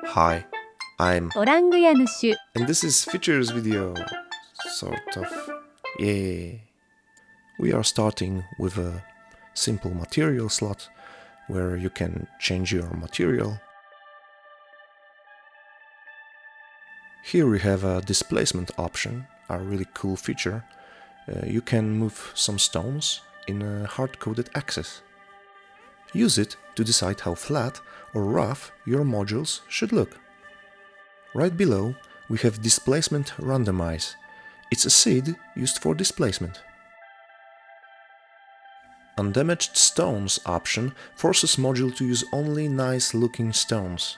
Hi, I'm オラングヤヌ種 and this is features video, sort of. Yeah. We are starting with a simple material slot where you can change your material. Here we have a displacement option, a really cool feature. You can move some stones in a hard-coded axis. Use it to decide how flat or rough your modules should look. Right below, we have displacement randomize. It's a seed used for displacement. Undamaged stones option forces module to use only nice looking stones.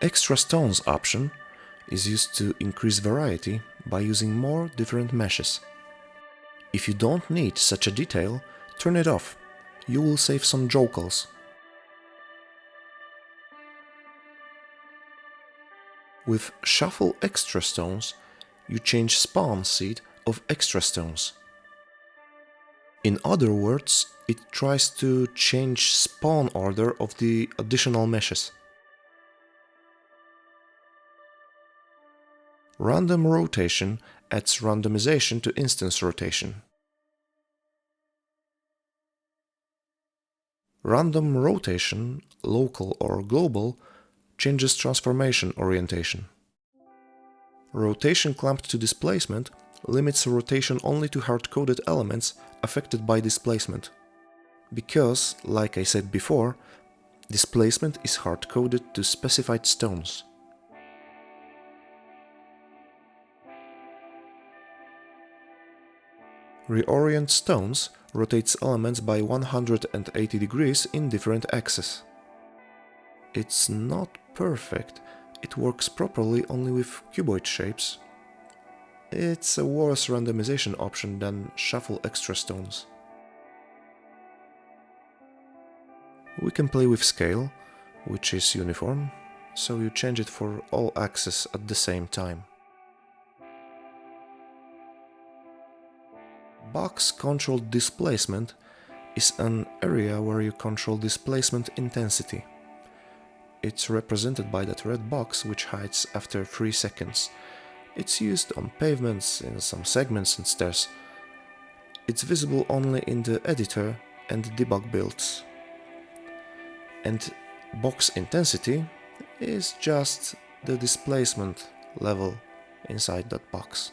Extra stones option is used to increase variety by using more different meshes. If you don't need such a detail, turn it off. You will save some jokels. With Shuffle Extra Stones, you change spawn seed of extra stones. In other words, it tries to change spawn order of the additional meshes. Random rotation adds randomization to instance rotation. Random rotation, local or global, changes transformation orientation. Rotation clamped to displacement limits rotation only to hard-coded elements affected by displacement. Because, like I said before, displacement is hard-coded to specified stones. Reorient stones rotates elements by 180 degrees in different axes. It's not perfect, it works properly only with cuboid shapes. It's a worse randomization option than Shuffle Extra Stones. We can play with scale, which is uniform, so you change it for all axes at the same time. Box-controlled displacement is an area where you control displacement intensity. It's represented by that red box which hides after 3 seconds. It's used on pavements, in some segments and stairs. It's visible only in the editor and debug builds. And box intensity is just the displacement level inside that box.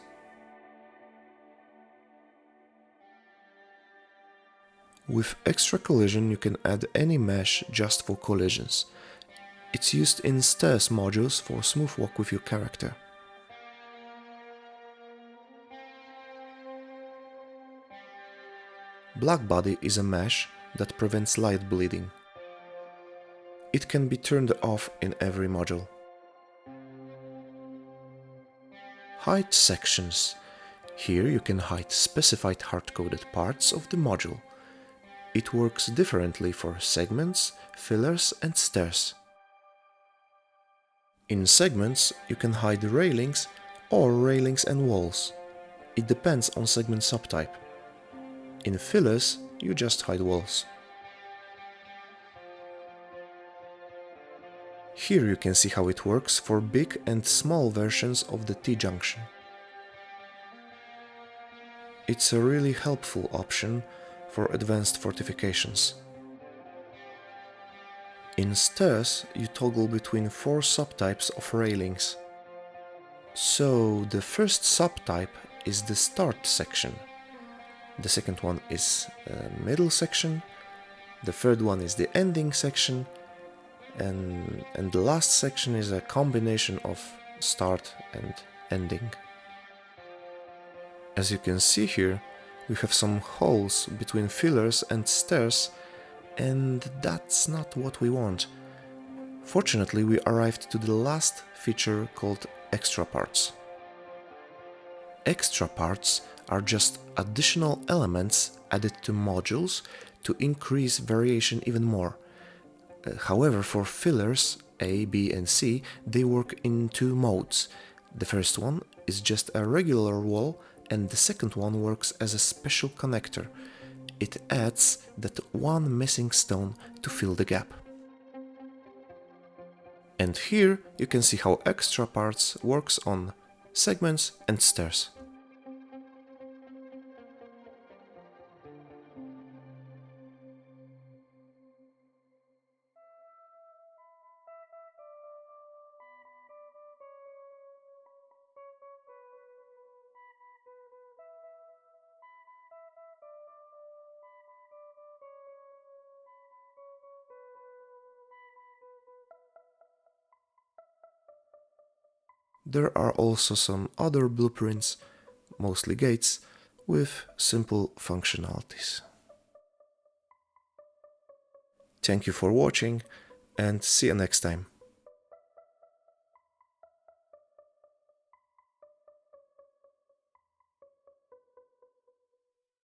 With extra collision you can add any mesh just for collisions. It's used in stairs modules for smooth walk with your character. Black body is a mesh that prevents light bleeding. It can be turned off in every module. Hide sections. Here you can hide specified hard-coded parts of the module. It works differently for segments, fillers and stairs. In segments you can hide railings or railings and walls. It depends on segment subtype. In fillers you just hide walls. Here you can see how it works for big and small versions of the T-junction. It's a really helpful option for advanced fortifications. In stairs, you toggle between 4 subtypes of railings. So the first subtype is the start section. The second one is a middle section. The third one is the ending section. And the last section is a combination of start and ending. As you can see here, we have some holes between fillers and stairs, and that's not what we want. Fortunately, we arrived to the last feature called extra parts. Extra parts are just additional elements added to modules to increase variation even more. However, for fillers A, B and C, they work in 2 modes. The first one is just a regular wall and the second one works as a special connector. It adds that one missing stone to fill the gap. And here you can see how extra parts works on segments and stairs. There are also some other blueprints, mostly gates, with simple functionalities. Thank you for watching and see you next time.